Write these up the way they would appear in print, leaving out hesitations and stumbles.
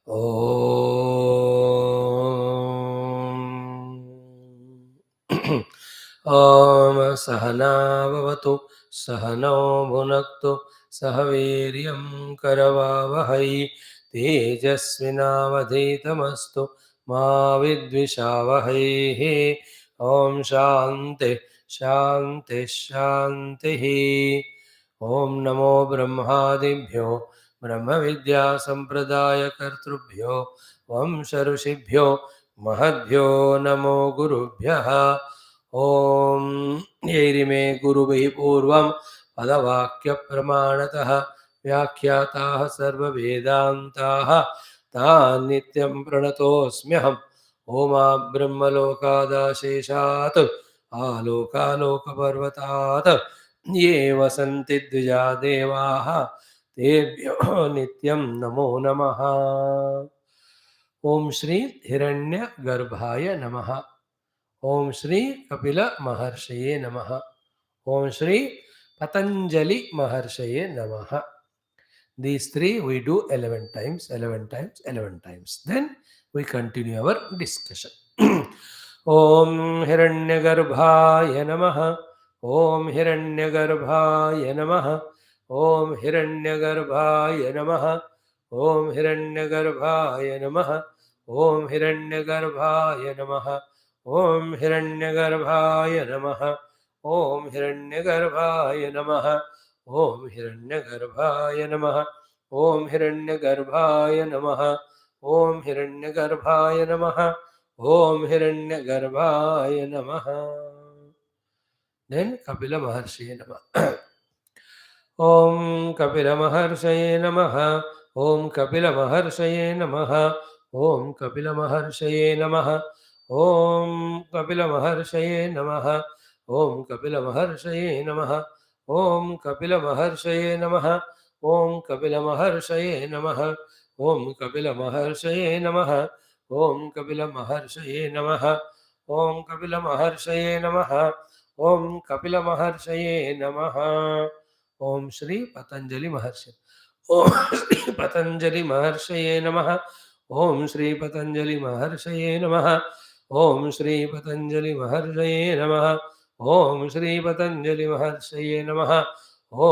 ॐ सहना भवतु सहनौ भुनक्तु सह वीर्यं करवावहै तेजस्विनावधीतमस्तु मा विद्विषावहै। ॐ शान्ति शान्ति शान्तिः। ॐ नमो ब्रह्मादिभ्यो ब्रह्मविद्या संप्रदायकर्तृभ्यो वंश ऋषिभ्यो महद्भ्यो नमो गुरुभ्यः। ॐ यैरिमे गुरुभिः पूर्वं पदवाक्यप्रमाणतः व्याख्याताः सर्ववेदान्ताः तान् नित्यं प्रणतोऽस्म्यहम्। ओमा ब्रह्मलोकादाशेषात् आलोकालोकपर्वतात् ये वसन्ति द्विजा देवाः तेभ्यो नित्यं नमो नमः। ओम श्री हिरण्यगर्भाय नमः। ओम श्री कपिल महर्षये नमः। ओम श्री पतंजलि महर्षये नमः. These three we do 11 times, 11 times, 11 times. Then we continue our discussion. Om Hiranyagarbhaya Namaha. Om Hiranyagarbhaya Namaha. Om Hiranyagarbhaya Namaha. Om Hiranyagarbhaya Namaha. Om Hiranyagarbhaya Namaha. Om Hiranyagarbhaya Namaha. Om Hiranyagarbhaya Namaha. Om Hiranyagarbhaya Namaha. Om Hiranyagarbhaya Namaha. Om Hiranyagarbhaya Namaha. Om Hiranyagarbhaya Namaha. Then Kapila Maharshi Namaha. Om Kapila Maharshi Namaha. Om Kapila Maharshi Namaha. Om Kapila Maharshi Namaha. Om Kapila Maharshi Namaha. Om Kapila Maharshi Namaha. Om Kapila Maharshi Namaha. Om Kapila Maharshi Namaha. Om Kapila Maharshi Namaha. Om Kapila Maharshi Namaha. Om Kapila Maharshi Namaha. Om Kapila Maharshi Namaha. Om Shri Patanjali Maharshi. Om Shri Patanjali Maharshi Namaha. Om Shri Patanjali Maharshi Namaha. Om Shri Patanjali Maharshi Namaha. Om Shri Patanjali Maharshi Namaha.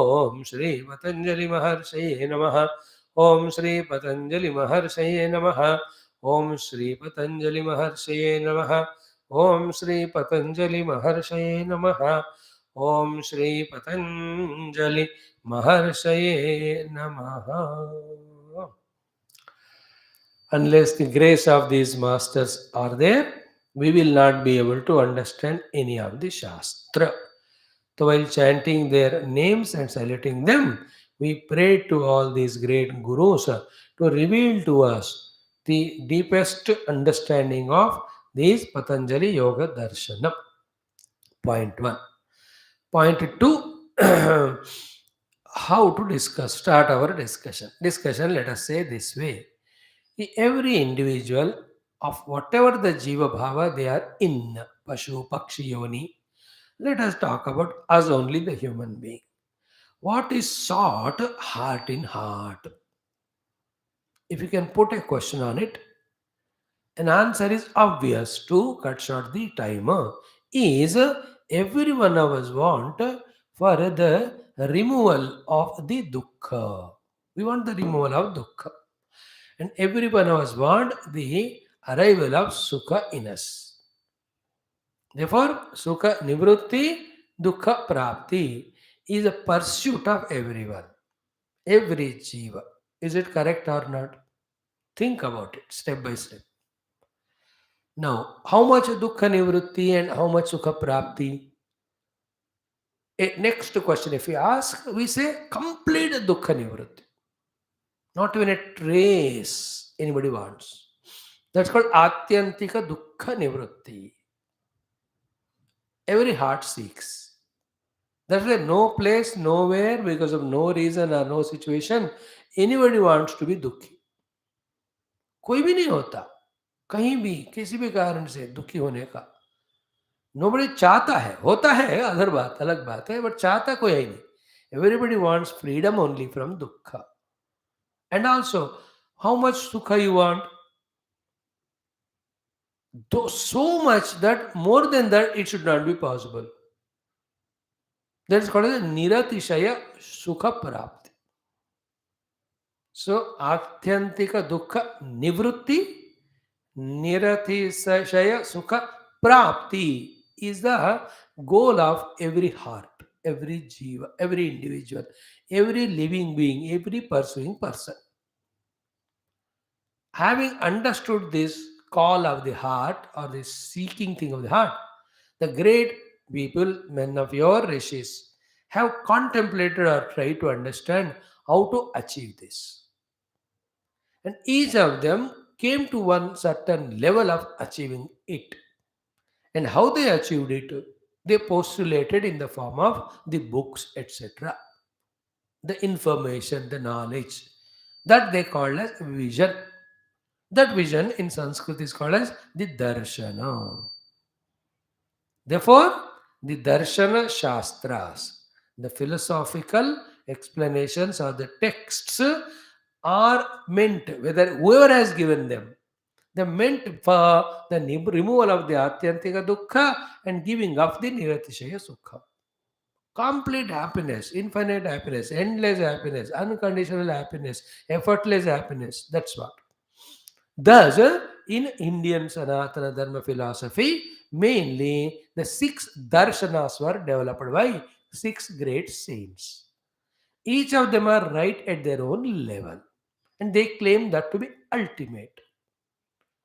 Om Shri Patanjali Maharshi Namaha. Om Shri Patanjali Maharshi Namaha. Om Shri Patanjali Maharshi Namaha. Om Shri Patanjali Maharshi Namaha. Om Shri Patanjali Maharshi Namaha. Unless the grace of these masters are there, we will not be able to understand any of the Shastra. So while chanting their names and saluting them, we pray to all these great gurus to reveal to us the deepest understanding of these Patanjali Yoga Darshanam. Point 1. Point 2. How to start our discussion. Discussion, let us say this way. Every individual of whatever the Jiva Bhava they are in, Pashu, Pakshi, Yoni, let us talk about us only, the human being. What is sought heart in heart? If you can put a question on it, an answer is obvious to cut short the timer. Is every one of us want for the removal of the dukkha. We want the removal of dukkha. And every one of us want the arrival of sukha in us. Therefore, sukha nivrutti, dukkha prapti is a pursuit of everyone, every jiva. Is it correct or not? Think about it step by step. Now, how much dukkha nivrutti and how much sukha prapti? Next question, if we ask, we say complete dukkha nivrutti. Not even a trace anybody wants. That's called atyantika dukkha nivrutti. Every heart seeks. That's why no place, nowhere, because of no reason or no situation, anybody wants to be दुखी. कोई भी नहीं होता, कहीं भी किसी भी कारण से दुखी होने का. Nobody चाहता है, होता है अदर बात, अलग बात है, but चाहता कोई है नहीं. Everybody wants freedom only from dukkha. And also, How much sukha you want? Though so much that more than that it should not be possible. That is called as niratishaya sukha prapti. So atyantika dukha nivrutti niratishaya sukha prapti is the goal of every heart, every jiva, every individual, every living being, every pursuing person. Having understood this call of the heart or this seeking thing of the heart, the great people, men of your rishis, have contemplated or tried to understand how to achieve this. And each of them came to one certain level of achieving it. And how they achieved it, they postulated in the form of the books, etc. The information, the knowledge that they called as vision. That vision in Sanskrit is called as the Darshana. Therefore, the Darshana Shastras, the philosophical explanations or the texts are meant, whether whoever has given them, they meant for the removal of the Atyantika Dukkha and giving of the Niratishaya Sukha. Complete happiness, infinite happiness, endless happiness, unconditional happiness, effortless happiness. That's what. Thus, in Indian Sanatana Dharma philosophy, mainly the six darshanas were developed by six great saints. Each of them are right at their own level, and they claim that to be ultimate.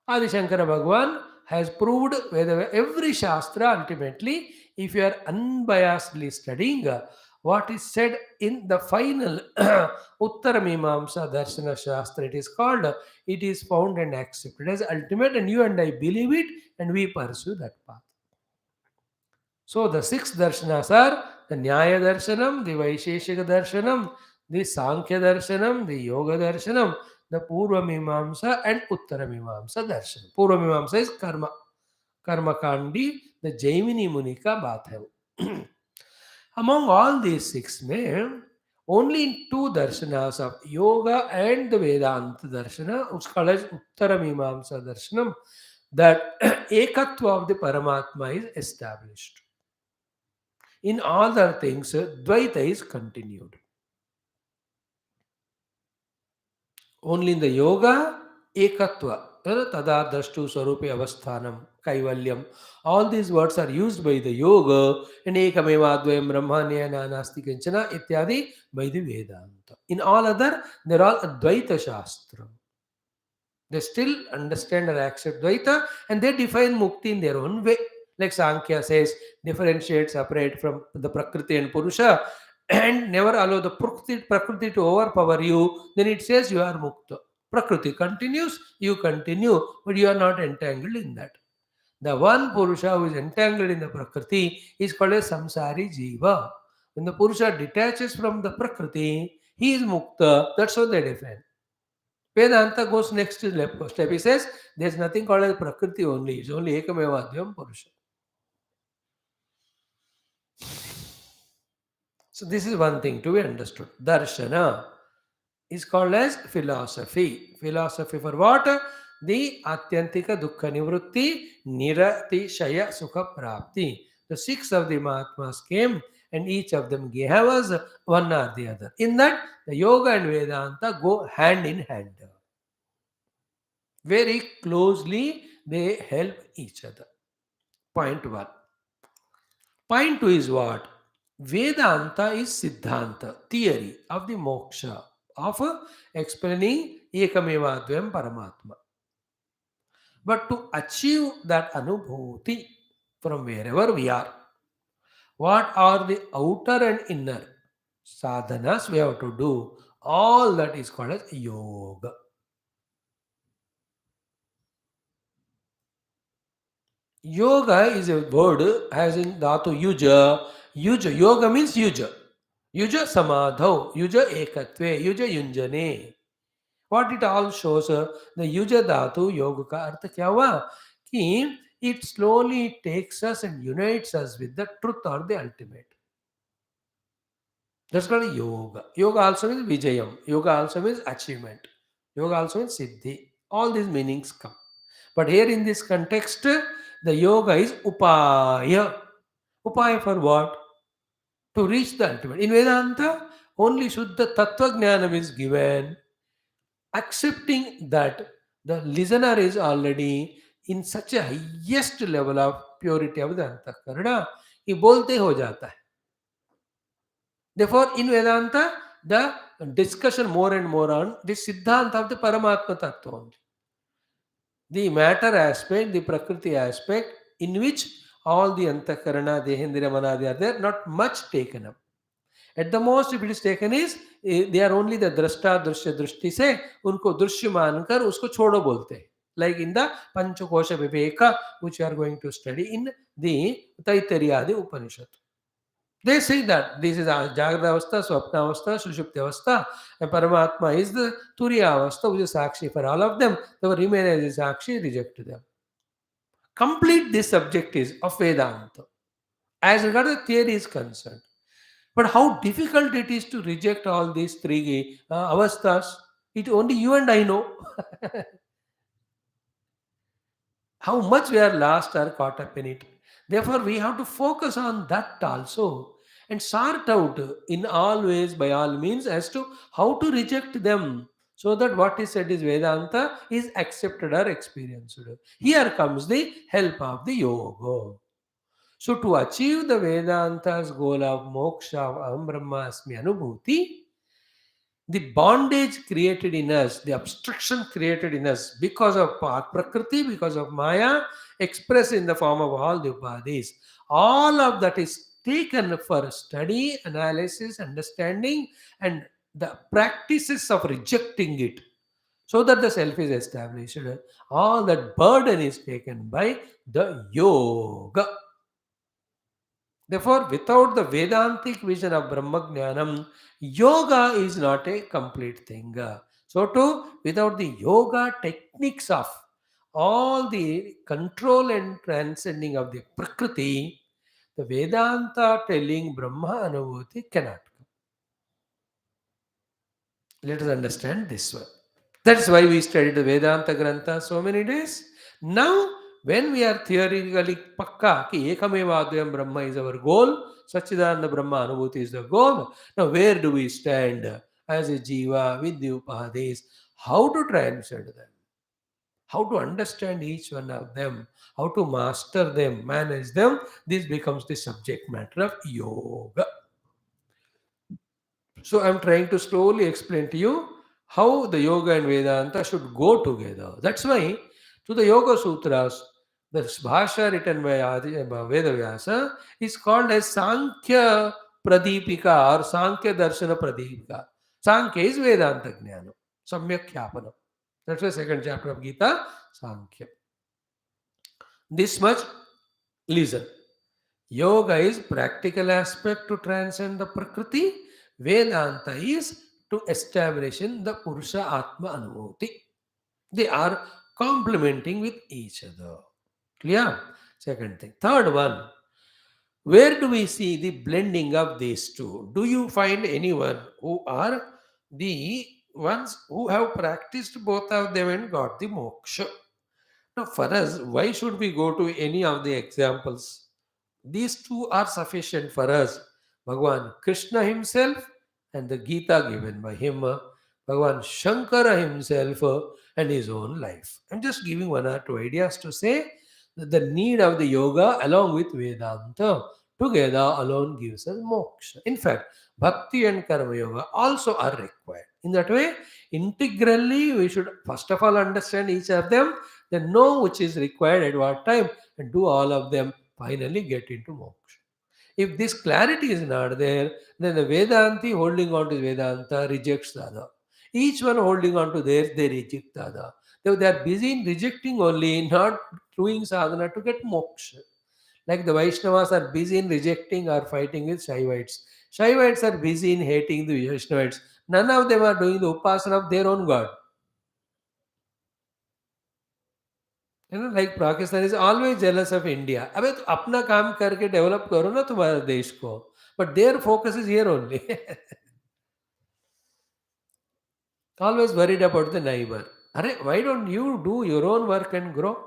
Adi Shankara Bhagwan has proved whether every Shastra ultimately, if you are unbiasedly studying what is said in the final Uttara Mimamsa Darshana Shastra, it is called, it is found and accepted as ultimate, and you and I believe it, and we pursue that path. So the six darshanas are the Nyaya Darshanam, the Vaisheshika Darshanam, the Sankhya Darshanam, the Yoga Darshanam, the Purva Mimamsa and Uttara Mimamsa Darshanam. Purva Mimamsa is Karma. Karma Kandi, the Jaimini Munika Bhathav. Among all these six men, only two darshanas of Yoga and the Vedanta Darshana, which called as Uttara Mimamsa Darshanam, that Ekatva of the Paramatma is established. In other things, Dvaita is continued. Only in the yoga, ekatva, tada drashtu swarupe avasthanam, kaivalyam. All these words are used by the yoga and ekameva advayam brahmanyana nasti kinchana ityadi by the Vedanta. In all other, they're all Advaita Shastra. They still understand or accept Dvaita and they define Mukti in their own way. Like Sankhya says, differentiate, separate from the Prakriti and Purusha and never allow the Prakriti to overpower you, then it says you are Mukta. Prakriti continues, you continue, but you are not entangled in that. The one Purusha who is entangled in the Prakriti is called a Samsari Jiva. When the Purusha detaches from the Prakriti, he is Mukta. That's what they define. Vedanta goes next to step. He says there's nothing called as Prakriti only. It's only Ekameva Adhyam Purusha. So this is one thing to be understood. Darshana is called as philosophy. Philosophy for what? The Atyantika Dukkha Nivrutti Nirati Shaya Sukha Prapti. The six of the Mahatmas came and each of them gave us one or the other. In that, the Yoga and Vedanta go hand in hand. Very closely they help each other. Point one. Point two is what? Vedanta is Siddhanta, theory of the moksha, of explaining Ekameva Dvayam Paramatma. But to achieve that anubhuti from wherever we are, what are the outer and inner sadhanas we have to do? All that is called as yoga. Yoga is a word as in dhatu yuja. Yuja. Yoga means yuja. Yuja samadhau. Yuja ekatve. Yuja yunjane. What it all shows, the yuja dhatu yoga का अर्थ क्या हुआ कि it slowly takes us and unites us with the truth or the ultimate. That's called yoga. Yoga also means vijayam. Yoga also means achievement. Yoga also means siddhi. All these meanings come. But here in this context, the yoga is upaya. Upaya for what? To reach the ultimate. In Vedanta, only Shuddha Tattva Jnanam is given, accepting that the listener is already in such a highest level of purity of the अंतःकरण, ये बोलते हो जाता है. Therefore, in Vedanta, the discussion more and more on the Siddhanta of the Paramatma Tattva only. The matter aspect, the Prakriti aspect, in which all the Antakarana, Dehendriya, Manadi are there, not much taken up. At the most, if it is taken is, they are only the drashta, drishya, drishti से उनको दृश्य मानकर उसको छोड़ो बोलते हैं. Like in the Panchakosha Viveka, which we are going to study in the Taittiriya Upanishad. They say that this is Jagrata Avastha, Swapna Avastha, Sushupti Avastha, and Paramatma is the Turiya Avastha, which is Sakshi for all of them. The remain as a Sakshi, reject them. Complete this subject is of Vedanta. As regard the theory is concerned. But how difficult it is to reject all these three avasthas, it only you and I know. How much we are lost or caught up in it. Therefore, we have to focus on that also and sort out in all ways, by all means, as to how to reject them so that what is said is Vedanta is accepted or experienced. Here comes the help of the yoga. So, to achieve the Vedanta's goal of moksha, of Aham Brahmasmi Anubhuti, the bondage created in us, the obstruction created in us because of Prakriti, because of Maya, expressed in the form of all the Upadhis, all of that is taken for study, analysis, understanding, and the practices of rejecting it so that the self is established. All that burden is taken by the yoga. Therefore, without the Vedantic vision of Brahmajnanam, yoga is not a complete thing. So, too, without the yoga techniques of all the control and transcending of the Prakriti, the Vedanta telling Brahma Anubhuti cannot come. Let us understand this one. That's why we studied the Vedanta Grantha so many days. Now, when we are theoretically pakka, ki ekameva advayam Brahma is our goal, Satchidananda Brahma Anubhuti is the goal. Now, where do we stand as a jiva with the upadhis? How to transcend them? How to understand each one of them? How to master them, manage them? This becomes the subject matter of yoga. So I'm trying to slowly explain to you how the yoga and Vedanta should go together. That's why to the Yoga Sutras, the Bhasha written by Vedavyasa is called as Sankhya Pradipika or Sankhya Darshana Pradipika. Sankhya is Vedanta Jnana, Samyak Khyapana. That's the second chapter of Gita, Sankhya. This much, listen. Yoga is practical aspect to transcend the Prakriti. Vedanta is to establish in the Purusha Atma Anubhuti. They are complementing with each other. Clear? Second thing. Third one. Where do we see the blending of these two? Do you find anyone who are the ones who have practiced both of them and got the moksha? Now, for us, why should we go to any of the examples? These two are sufficient for us. Bhagavan Krishna himself and the Gita given by him, Bhagavan Shankara himself and his own life. I'm just giving one or two ideas to say that the need of the yoga along with Vedanta together alone gives us moksha. In fact, Bhakti and Karma Yoga also are required. In that way, integrally we should first of all understand each of them, then know which is required at what time and do all of them, finally get into moksha. If this clarity is not there, then the Vedanti holding on to Vedanta rejects the other. Each one holding on to theirs, they reject the other. They are busy in rejecting only, not doing sadhana to get moksha. Like the Vaishnavas are busy in rejecting or fighting with Shaivites. Shaivites are busy in hating the Vaishnavites. None of them are doing the upasana of their own God. Like Pakistan is always jealous of India. अबे तो अपना काम करके develop करो ना तुम्हारे देश को. But their focus is here only. Always worried about the neighbor. Arre, why don't you do your own work and grow?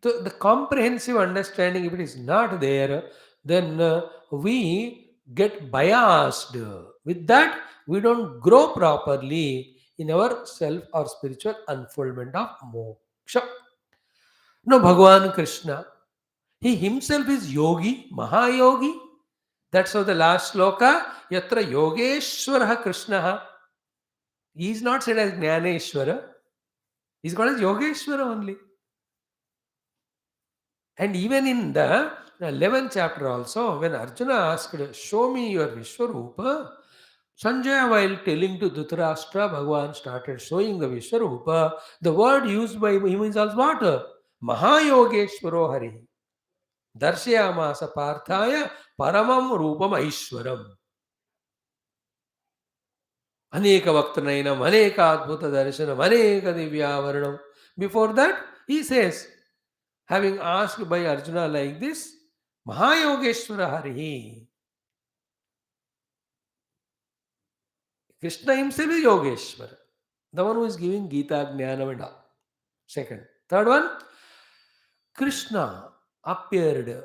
The comprehensive understanding, if it is not there, then we get biased. With that, we don't grow properly in our self or spiritual unfoldment of moksha. No, Bhagavan Krishna, he himself is yogi, Mahayogi. That's how the last sloka, Yatra Yogeshwara Krishna. He is not said as Jnaneshwara. He's called as Yogeshwara only. And even in the 11th chapter also, when Arjuna asked, show me your Vishwarupa, Sanjaya, while telling to Dhritarashtra, Bhagavan started showing the Vishwarupa. The word used by him is also what? Mahayogeshwaro Hari. Darshayamasa Parthaya Paramam Rupam Aishwaram. Aneka Vaktanainam, Aneka Adbhuta Darshanam, Aneka Divyavarnam. Before that, he says, having asked by Arjuna like this, Mahayogeshwara Hari. Krishna himself is Yogeshwara, the one who is giving Gita, Jnanam and all. Second. Third one, Krishna appeared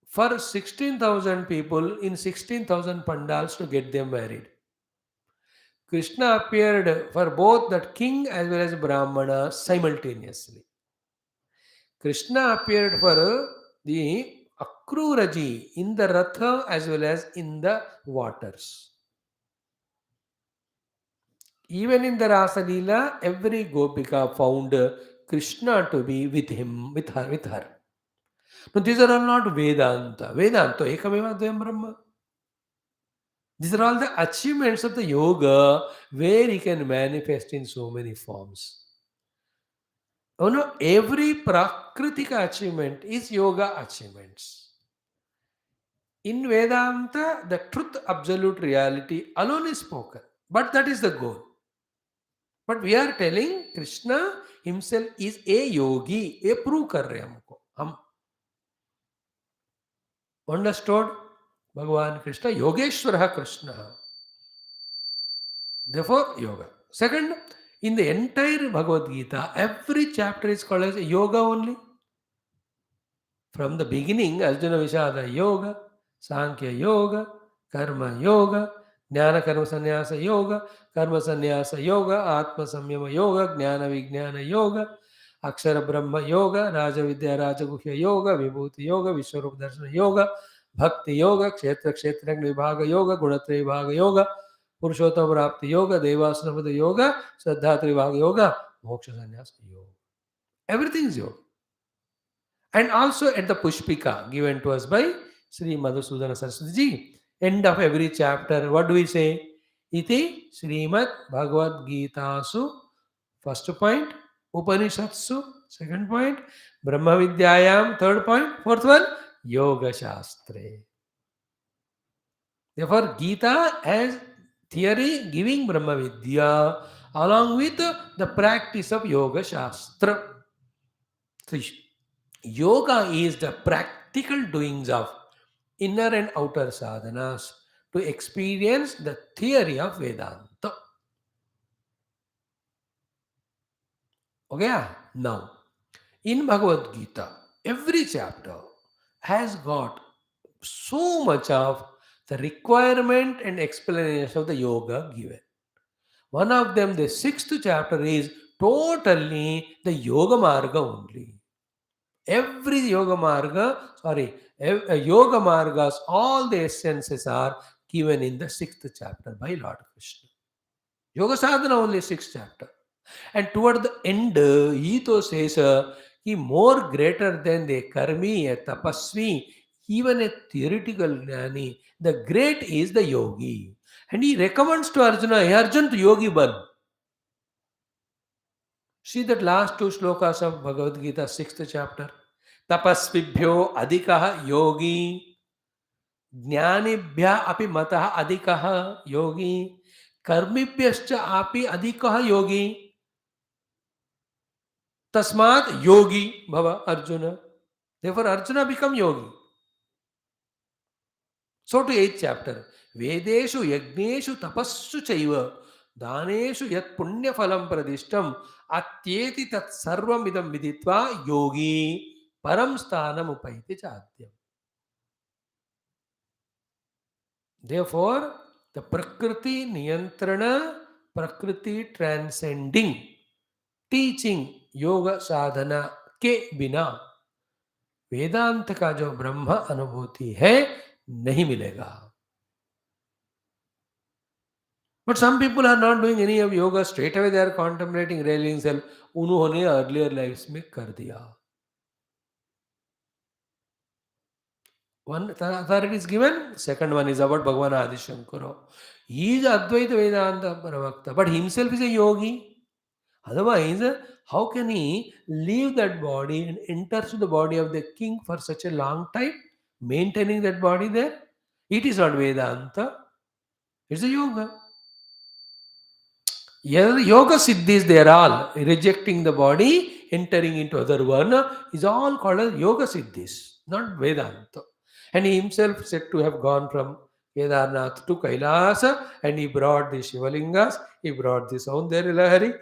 for 16,000 people in 16,000 pandals to get them married. Krishna appeared for both that king as well as Brahmana simultaneously. Krishna appeared for the Akruraji in the Ratha as well as in the waters. Even in the Rasa Leela, every Gopika found Krishna to be with him, with her. Now, these are all not Vedanta. Vedanta, Ekameva Dvayam Brahma. These are all the achievements of the yoga where he can manifest in so many forms. Oh no, every Prakritika achievement is yoga achievements. In Vedanta, the truth, absolute reality alone is spoken. But that is the goal. But we are telling Krishna himself is a yogi. ये prove कर रहे हैं हमको. हम understood? Bhagavan Krishna, Yogeshwara Krishna. Therefore, yoga. Second, in the entire Bhagavad Gita, every chapter is called as yoga only. From the beginning, Arjuna Vishada Yoga, Sankhya Yoga, Karma Yoga, Jnana Karma Sannyasa Yoga, Karma Sannyasa Yoga, Atma Samyama Yoga, Jnana Vijnana Yoga, Akshara Brahma Yoga, Raja Vidya Raja Guhya Yoga, Vibhuti Yoga, Vishwarup Darshana Yoga, Bhakti Yoga, Kshetra Kshetragni Vibhaga Yoga, Gunatraya Vibhaga Yoga, Purushottam Prapti Yoga, Devasana Yoga, Saddhatri Vibhaga Yoga, Moksha Sannyasa Yoga. Everything is yoga. And also at the Pushpika given to us by Sri Madhusudana Saraswati Ji. End of every chapter, what do we say? Iti Srimad Bhagavad Gita Su, first point, Upanishatsu, second point, Brahma Vidyayam, third point, fourth one, Yoga Shastre. Therefore, Gita as theory giving Brahma Vidya along with the practice of Yoga Shastra. So, yoga is the practical doings of inner and outer sadhanas to experience the theory of Vedanta. Okay? Now, in Bhagavad Gita, every chapter has got so much of the requirement and explanation of the yoga given. One of them, the sixth chapter, is totally the yoga marga only. Every yoga marga, yoga margas, all the essences are given in the sixth chapter by Lord Krishna. Yoga sadhana only sixth chapter. And toward the end, Ito says, he more greater than the karmi, a tapasvi, even a theoretical jnani. The great is the yogi. And he recommends to Arjuna, hey Arjun, to yogi ban. See that last two slokas of Bhagavad Gita, sixth chapter. Tapasvibhyo adhikaha yogi, jnanibhya api mataha adhikaha yogi, karmibhyascha api adhikaha yogi. Tasmat yogi bhava Arjuna. Therefore Arjuna become yogi. So to 8th chapter, Vedeshu Yagneshu Tapassu Chaiva Daneshu Yat Punya Phalam Pradishtam Atyeti Tat Sarvam Idam Viditva Yogi Param Sthanam Upaiti Chadyam. Therefore, the Prakriti Niyantrana, Prakriti transcending teaching yoga sadhana के बिना वेदांत का जो ब्रह्म अनुभूति है नहीं मिलेगा. But some people are not doing any of yoga, straight away they are contemplating railing self. उन्होंने earlier lives में कर दिया. One authority is given, second one is about Bhagavan Adi Shankara. He is Advaita Vedanta Pravakta, but himself is a yogi. Otherwise, how can he leave that body and enter to the body of the king for such a long time, maintaining that body there? It is not Vedanta, it's a yoga. Yoga siddhis, they are all rejecting the body, entering into other one, is all called as yoga siddhis, not Vedanta. And he himself said to have gone from Kedarnath to Kailasa, and he brought the Shivalingas, he brought the Saundarya Lahari,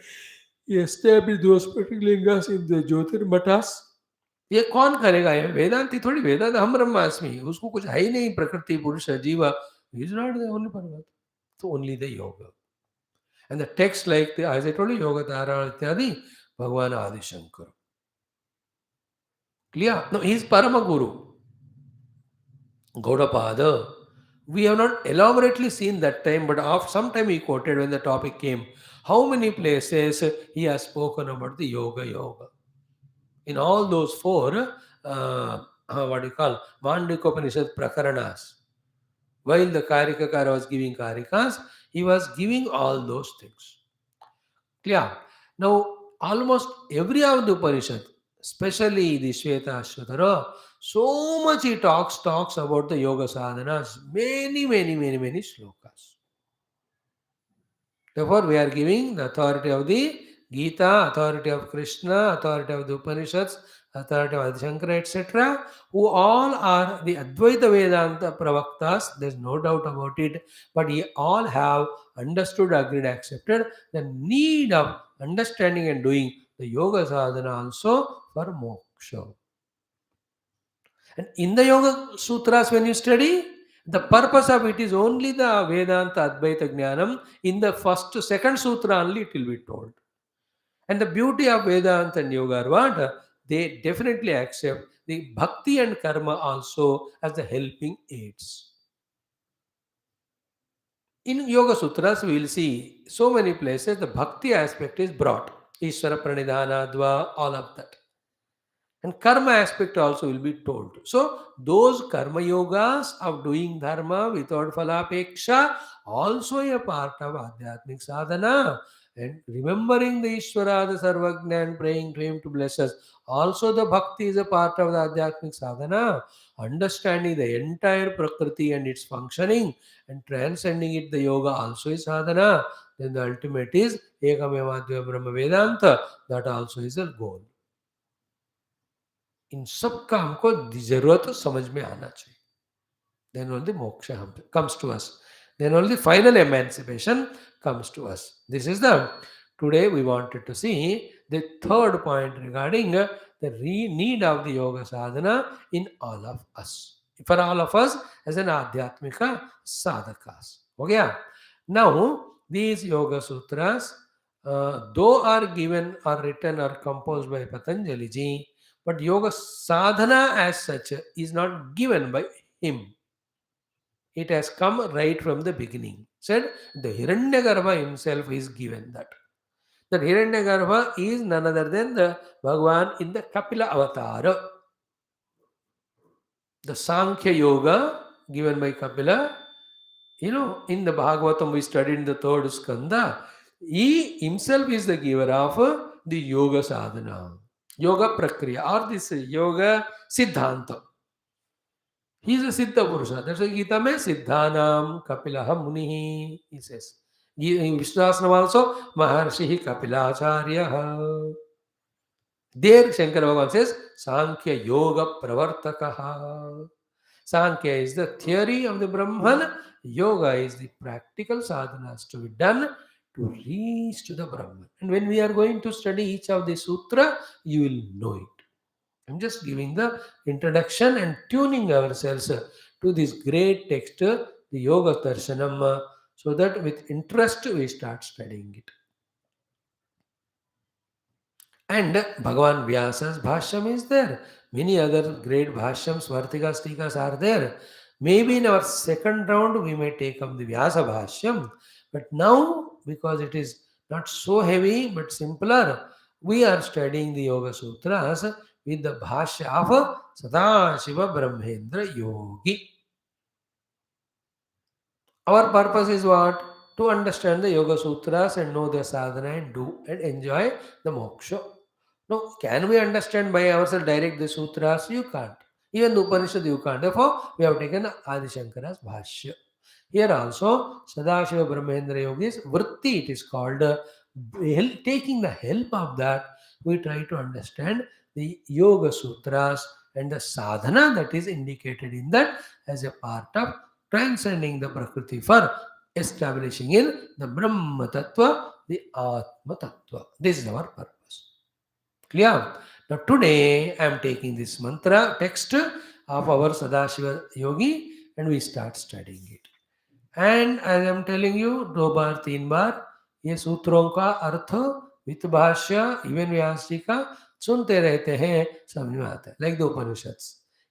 he established those particular lingas in the Jyotirmatas. ये कौन करेगा? ये वेदांति थोड़ी. वेदांत हम ब्रह्मास्मि, उसको कुछ है ही नहीं. प्रकृति पुरुष जीव, इज नॉट द ओनली परमात्मा. So only the yoga. And the text like the, as I told you, Yoga Tara Ityadi, Bhagavan Adi Shankara. Clear? No, he is Parama Guru. Gaudapada. We have not elaborately seen that time, but after some time he quoted when the topic came. How many places he has spoken about the yoga? In all those four, what do you call, Mandikopanishad Prakaranas. While the Karikakara was giving Karikas, he was giving all those things. Clear? Now, almost every of the Upanishad, especially the Shweta Ashwatara, so much he talks about the yoga sadhanas, many shlokas. Therefore, we are giving the authority of the Gita, authority of Krishna, authority of the Upanishads, authority of Adi Shankara, etc., who all are the Advaita Vedanta Pravaktas, there's no doubt about it, but we all have understood, agreed, accepted the need of understanding and doing the yoga sadhana also for moksha. And in the Yoga Sutras, when you study, the purpose of it is only the Vedanta Advaita Jnanam. In the second sutra only it will be told. And the beauty of Vedanta and Yoga are what? They definitely accept the Bhakti and Karma also as the helping aids. In Yoga Sutras, we will see so many places the Bhakti aspect is brought. Ishvara Pranidhana, Dva, all of that. And karma aspect also will be told. So, those karma yogas of doing dharma without phalapeksha also a part of Adhyatmic sadhana. And remembering the Ishvara, the Sarvagna, and praying to him to bless us. Also, the bhakti is a part of the Adhyatmic sadhana. Understanding the entire Prakriti and its functioning and transcending it, the yoga also is sadhana. Then the ultimate is Ekameva Advaya Brahma Vedanta. That also is a goal. इन सब का हमको जरूरत समझ में आना चाहिए. Then only moksha comes to us. Then only final emancipation comes to us. This is the, today we wanted to see the third point regarding the need of the yoga sadhana in all of us. For all of us as an Adhyatmika sadhakas. Okay? Now, these yoga sutras, though are given or written or composed by Patanjali ji, but yoga sadhana as such is not given by him. It has come right from the beginning. Said the Hiranyagarbha himself is given that. That Hiranyagarbha is none other than the Bhagavan in the Kapila avatar. The Sankhya Yoga given by Kapila, in the Bhagavatam we studied in the third skanda, he himself is the giver of the yoga sadhana. Yoga Prakriya or this Yoga Siddhanta. He is a Siddha Purusha. That's why Gita mein Siddhanam Kapilaha Munihi, he says. In Vishnuasana also, Maharshihi Kapilacharya. There Shankara Bhagavan says, Sankhya Yoga Pravartakaha. Sankhya is the theory of the Brahman. Yoga is the practical sadhanas to be done to reach to the Brahman. And when we are going to study each of the sutra, you will know it. I'm just giving the introduction and tuning ourselves to this great text, the Yoga Darshanam, so that with interest we start studying it. And Bhagavan Vyasa's Bhashyam is there. Many other great Bhashyams, Vartikas, Tikas are there. Maybe in our second round we may take up the Vyasa Bhashyam. But now, because it is not so heavy but simpler, we are studying the Yoga Sutras with the Bhashya of Sadashiva Brahmendra Yogi. Our purpose is what? To understand the Yoga Sutras and know the sadhana and do and enjoy the moksha. Now, can we understand by ourselves direct the sutras? You can't. Even the Upanishad you can't. Therefore, we have taken Adi Shankara's Bhashya. Here also, Sadashiva Brahmendra Yogis, Vritti it is called, taking the help of that, we try to understand the Yoga Sutras and the sadhana that is indicated in that as a part of transcending the Prakriti for establishing in the Brahma Tattva, the Atma Tattva. This is our purpose. Clear? Now today I am taking this mantra text of our Sadashiva Yogi and we start studying it. And as I am telling you 2 बार 3 बार ये सूत्रों का अर्थ वित्त भाष्य even व्यास जी का सुनते रहते हैं, समझ में आता है. Like the Upanishads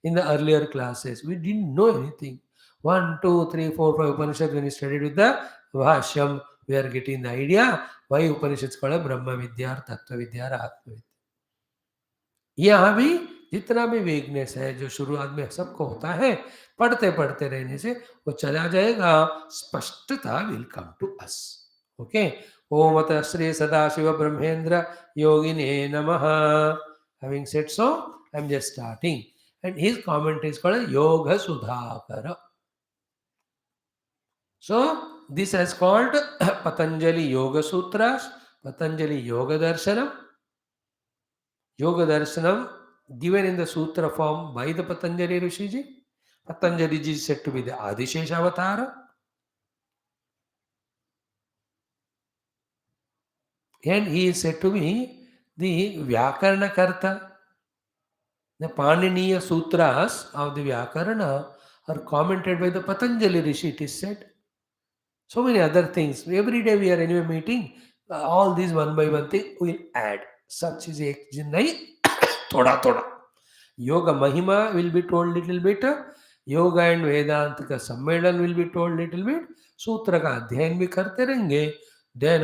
in the earlier classes we didn't know anything. 1 2 3 4 5 Upanishad when we studied with the bhashyam we are getting the idea why Upanishads called Brahma Vidya और तत्व विद्या और आत्मविद्या. यहाँ भी जितना भी वीकनेस है जो शुरुआत में सबको होता है, पढ़ते पढ़ते रहने से वो चला जाएगा. स्पष्टता will come to us. Okay. Om अतः श्री सदाशिव ब्रह्मेंद्र योगिने नमः. Having said so, I am just starting. And his comment is called Yoga Sudhakara. So, this is called Patanjali Yoga Sutras, Patanjali Yoga Darshanam. Yoga Darshanam given in the sutra form by the Patanjali Rishiji. Patanjali ji is said to be the Adishesha Avatara. And he is said to be the Vyakarana Karta. The Paniniya Sutras of the Vyakarana are commented by the Patanjali Rishi, it is said. So many other things. Every day we are anyway meeting, all these one by one thing will add. Such is ek jinnai thoda thoda. Yoga Mahima will be told little bit. Yoga and Vedanta का सम्मेलन will be told little bit. सूत्र का अध्ययन भी करते रहेंगे. Then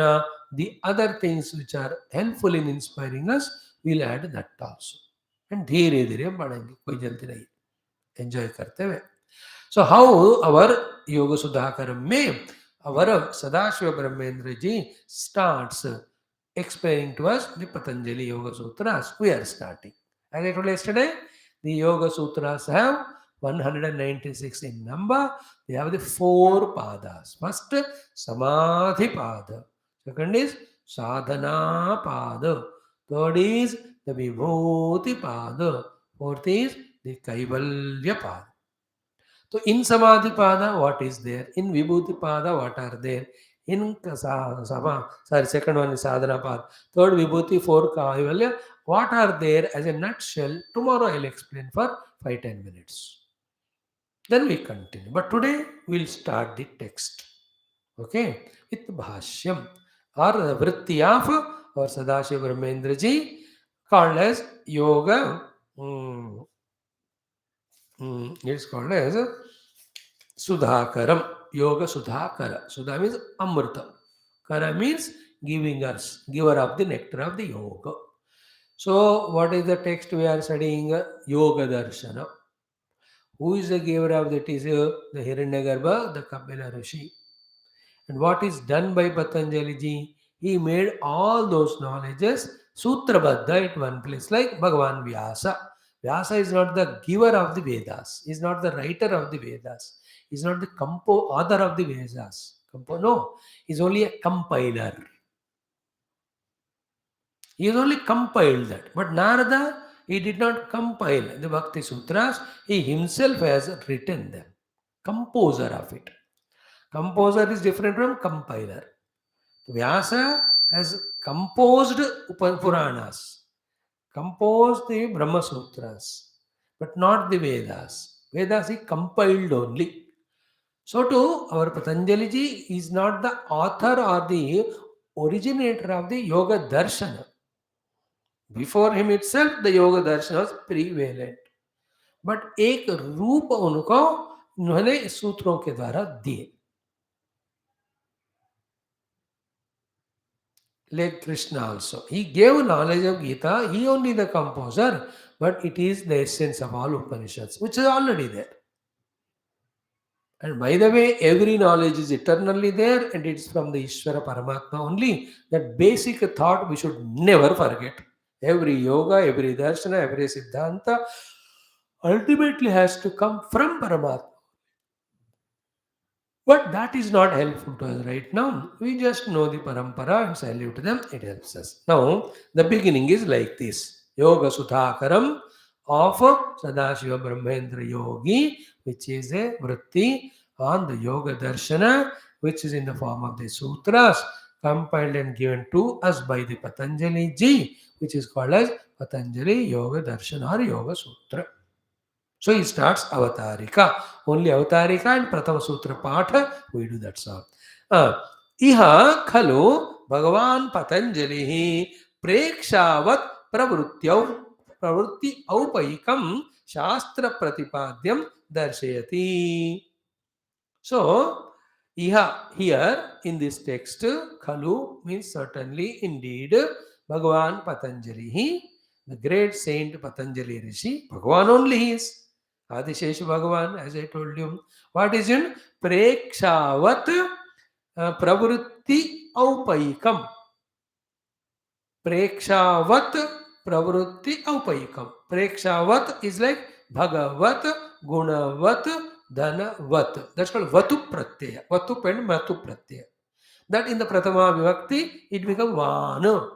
the other things which are helpful in inspiring us, we'll add that also. And धीरे धीरे बढ़ेंगे, कोई जल्दी नहीं. Enjoy करते हुए. So how our Yoga Sudhakaram में our Sadashiva Brahmendra ji starts explaining to us the Patanjali Yoga Sutras. We are starting. As I told yesterday, the Yoga Sutras have 196 in number. They have the 4 padas. First, Samadhi pada. Second is Sadhana pada. Third is the Vibhuti pada. Fourth is the Kaivalya pada. So in Samadhi pada, what is there? In Vibhuti pada, what are there? In second one is Sadhana pada. Third Vibhuti, 4 Kaivalya. What are there as a nutshell? Tomorrow I'll explain for 5-10 minutes. Then we continue. But today we'll start the text. Okay? With Bhashyam or the Vritti of or Sadashiva Brahmendra ji called as Yoga. It is called as Sudhakaram. Yoga Sudhakara. Sudha means Amrita. Kara means giving us, giver of the nectar of the yoga. So, what is the text we are studying? Yoga Darshana. Who is the giver of that? Is the Hiranyagarbha, the Kapila Rishi. And what is done by Patanjali ji? He made all those knowledges Sutrabadha at one place, like Bhagavan Vyasa. Vyasa is not the giver of the Vedas. He is not the writer of the Vedas. He is not the author of the Vedas. No, he is only a compiler. He has only compiled that. But Narada He did not compile the Bhakti Sutras, he himself has written them. Composer of it. Composer is different from compiler. Vyasa has composed Puranas, composed the Brahma Sutras, but not the Vedas. Vedas he compiled only. So too, our Patanjali ji is not the author or the originator of the Yoga Darshana. Before him itself, the Yoga Darshana was prevalent. But एक रूप उनको उन्होंने सूत्रों के द्वारा दिए. Like Krishna also, he gave knowledge of Gita, he only the composer, but it is the essence of all Upanishads, which is already there. And by the way, every knowledge is eternally there, and it's from the Ishvara Paramatma only. That basic thought we should never forget. Every yoga, every darshana, every siddhanta ultimately has to come from Paramatma. But that is not helpful to us right now. We just know the parampara and salute them, it helps us. Now, the beginning is like this Yoga Suthakaram of Sadashiva Brahmendra Yogi, which is a Vritti on the Yoga Darshana, which is in the form of the Sutras, compiled and given to us by the Patanjali ji, which is called as Patanjali Yoga Darshana or Yoga Sutra. So he starts Avatarika. Only Avatarika and Pratama Sutra Patha, we do that song. Iha khalo Bhagavan Patanjali Prekshavat Pravrutti Aupaikam Shastra Pratipadyam Darshayati. So, Iha here in this text, Khalu means certainly, indeed, Bhagavan Patanjali, the great saint Patanjali Rishi, Bhagavan only he is. Adishesha Bhagavan, as I told you. What is in Prekshavat Pravrutti Aupaikam. Prekshavat Pravrutti Aupaikam. Prekshavat is like Bhagavat, Gunavat, Dhanavat. That's called Vatu Pratyaya. Vatu and Matu Pratyaya. That in the Pratama Vibhakti, it becomes Vana.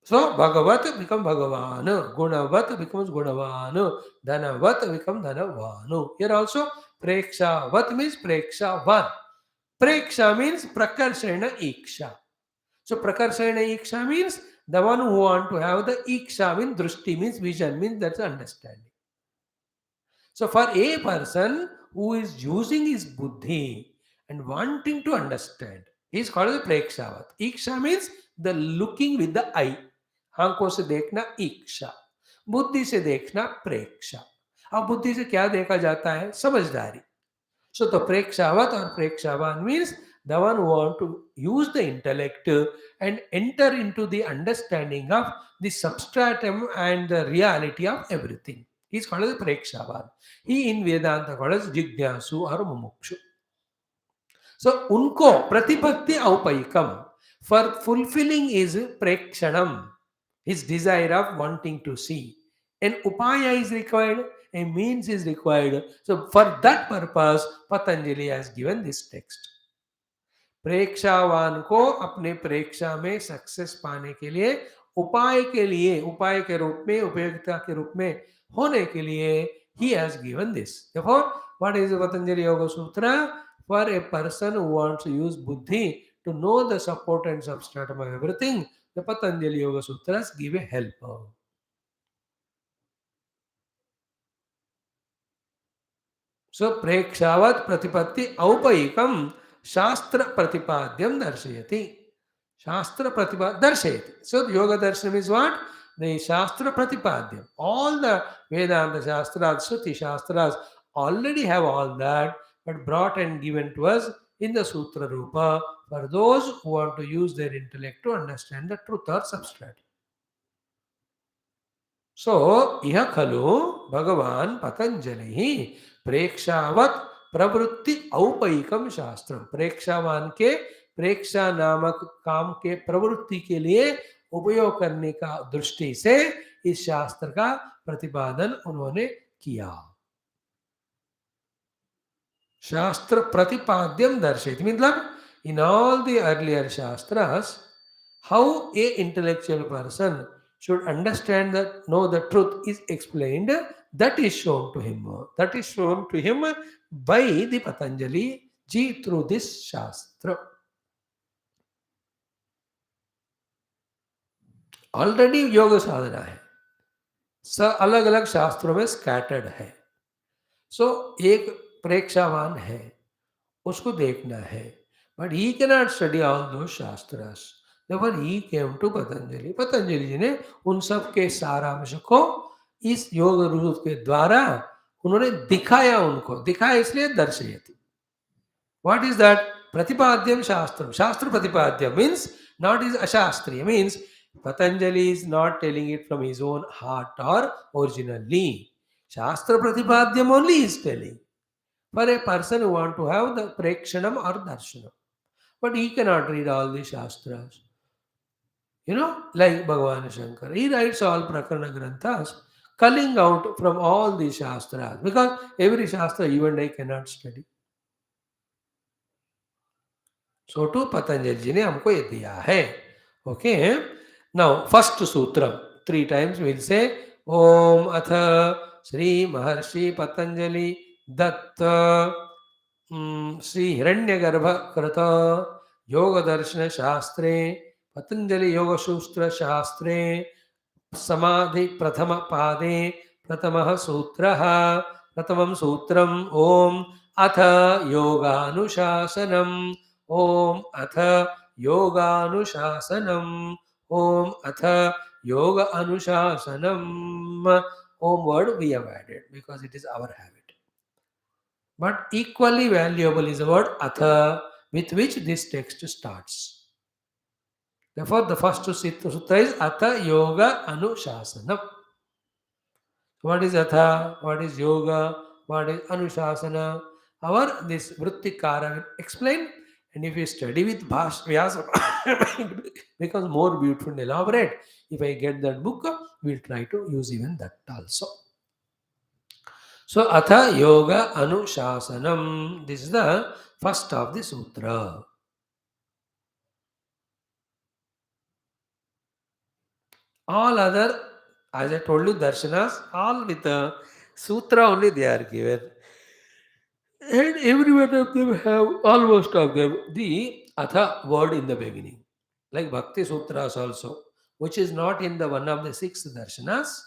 So Bhagavat becomes Bhagavana, Gunavat becomes Gunavana, Dhanavat becomes Dhanavanu. Here also Prekshavat means Prekshavan. Preksha means Prakarshana Iksha. So Prakarshana Iksha means the one who want to have the Iksha means Drushti means vision means that's understanding. So for a person who is using his buddhi and wanting to understand, he is called as Prekshavat. Iksha means the looking with the eye. आंखों से देखना इच्छा, बुद्धि से देखना प्रेक्षा. अब बुद्धि से क्या देखा जाता है? समझदारी. So the prekshavat or prekshavan means the one who want to use the intellect and enter into the understanding of the substratum and the reality of everything. He is called as prekshavan. He in Vedanta called as jignasu or mumukshu. So unko pratipatti aupaikam, for fulfilling is prekshanam, his desire of wanting to see. An upaya is required, a means is required. So for that purpose, Patanjali has given this text. प्रेक्षावान को अपने प्रेक्षा में success पाने के लिए, उपाय के लिए, उपाय के रूप में, उपयोगिता के रूप में होने के लिए, he has given this. Therefore, what is the Patanjali Yoga Sutra? For a person who wants to use buddhi to know the support and substratum of everything, the Patanjali Yoga Sutras give a help. So, Prekshavat Pratipatti Aupaikam Shastra Pratipadyam Darshayati. Shastra Pratipad Darshayati. So, the Yoga Darshanam is what? The Shastra Pratipadyam. All the Vedanta Shastras, Shruti Shastras already have all that, but brought and given to us in the Sutra Rupa for those who want to use their intellect to understand the truth or substratum. So, iha khalu Bhagavan Patanjali Prekshavat Pravrutti Aupaikam Shastram. प्रेक्षावान के प्रेक्षा नामक काम के प्रवृत्ति के लिए उपयोग करने का दृष्टि से इस शास्त्र का प्रतिपादन उन्होंने किया. शास्त्र प्रतिपाद्यम दर्शित मतलब in all the earlier shastras, how a intellectual person should understand that, know the truth is explained, that is shown to him. That is shown to him by the Patanjali ji through this Shastra. Already योग साधना है, अलग अलग शास्त्रों में scattered है. सो एक प्रेक्षावान है, उसको देखना है, but he cannot study all दो shastras. Therefore he came to Patanjali. Patanjali ji ने उन सब के सारांश को इस योग रूप के द्वारा उन्होंने दिखाया. उनको दिखाया इसलिए दर्शयति. What is that? Pratipadyam Shastram. Shastra Pratipadyam means not is Ashastriya, means Patanjali is not telling it from his own heart or originally. Shastra Pratipadyam only is telling. For a person who want to have the Prekshanam or Darshanam. But he cannot read all the Shastras. You know, like Bhagavan Shankar. He writes all Prakarana Granthas, culling out from all the Shastras. Because every Shastra you and I cannot study. So to Patanjali ji ने हमको ये दिया है. Okay, now first सूत्र 3 times will say. ओम अथ श्री महर्षि पतंजलि दत्त श्री हिरण्यगर्भ कृत योग दर्शन शास्त्रे पतंजलि योग सूत्र शास्त्रे समाधि प्रथम पादे प्रथमः सूत्रः प्रथमं सूत्रम् ओम अथ योगानुशासनम्. ओम अथ योगानुशासनम्. ओम अथ योग अनुशासनम्. Om word we have added because it is our habit. But equally valuable is the word atha, with which this text starts. Therefore, the first sutra is atha yoga anushasana. What is atha? What is yoga? What is anushasana? Our this Vrutthikara will explain. And if you study with Vyasa, it becomes more beautiful and elaborate. If I get that book, we'll try to use even that also. So, Atha Yoga Anushasanam. This is the first of the sutra. All other, as I told you, darshanas, all with a sutra only they are given. And every one of them have, almost of them, the Atha word in the beginning. Like Bhakti Sutras also, which is not in the one of the 6 darshanas,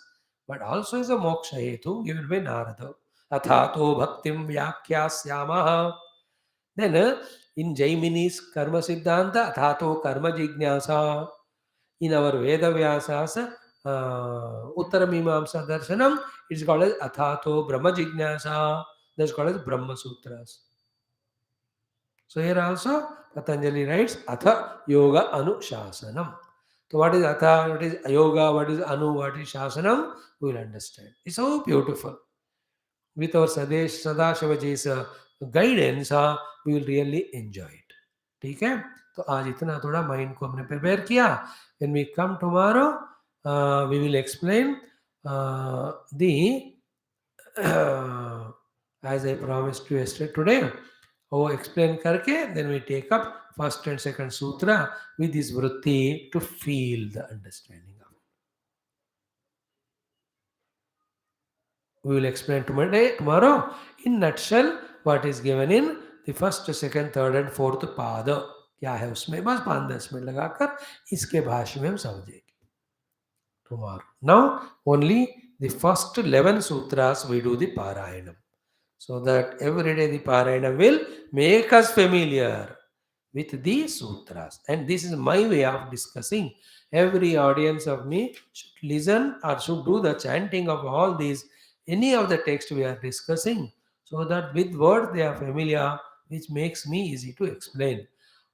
but also is a moksha hetu given by Narada. Athato bhaktim vyakyasyamaha. Then in Jaimini's Karma Siddhanta, Athato Karma Jignasa. In our Veda Vyasas, Uttaramimamsa Darshanam, it's called as Athato Brahma Jignasa. That's called as Brahma Sutras. So here also Patanjali writes Atha Yoga Anushasanam. So what is Atha, what is Yoga, what is Anu, what is Shasanam, we will understand. It's so beautiful. With our Sadashiva ji's guidance, we will really enjoy it. ठीक है, तो आज इतना थोड़ा mind को हमने prepare किया. When we come tomorrow, we will explain the as I promised you yesterday today. वो explain करके then we take up first and second sutra with this vritti to feel the understanding of it. We will explain tomorrow in nutshell what is given in the first, second, third and fourth पाद क्या है उसमें. बस 5-10 minute लगाकर इसके भाष्य में हम समझेंगे tomorrow. Now only the first 11 sutras we do the Parayanam, so that every day the Parayanam will make us familiar with these sutras. And this is my way of discussing. Every audience of me should listen or should do the chanting of all these, any of the text we are discussing, so that with words they are familiar, which makes me easy to explain.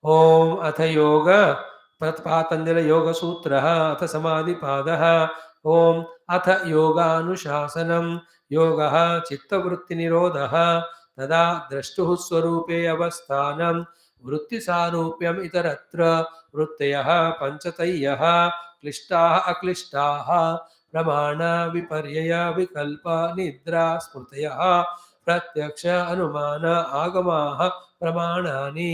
Om Atha Yoga Patanjali Yoga Sutra Atha Samadhi Pada. Om Atha Yoga Anushasanam Yoga Chitta Vritti Nirodha Tada Drashtuh Swarupe Avasthanam वृत्तिसारूप्यम इतरत्र वृत्तयः पंचतयः क्लिष्टाः अक्लिष्टाः प्रमाण विपर्यय विकल्प निद्रा स्मृतयः प्रत्यक्ष अनुमान आगमाः प्रमाणानि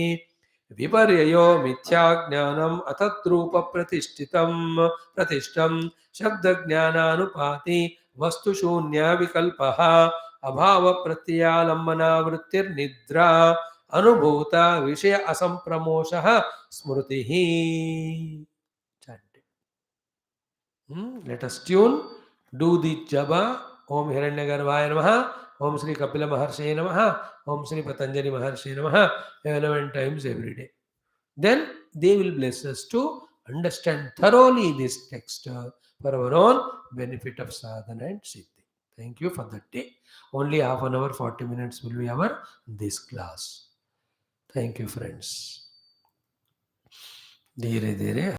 विपर्ययो मिथ्याज्ञानम् प्रतिष्ठं शब्दज्ञानानुपाति वस्तुशून्य विकल्पः अभावप्रत्ययालम्बना वृत्तिर्निद्रा अनुभूत विषय असंप्रमोषः स्मृतिः. Let us tune, do the japa. Om Hiranyagarbhaya Namaha, Om Sri Kapila Maharshi Namaha, Om Sri Patanjali Maharshi Namaha 11 times every day. Then they will bless us to understand thoroughly this text for our own benefit of sadhana and siddhi. Thank you for that day. Only half an hour, 40 minutes will be our this class. Thank you, friends. धीरे धीरे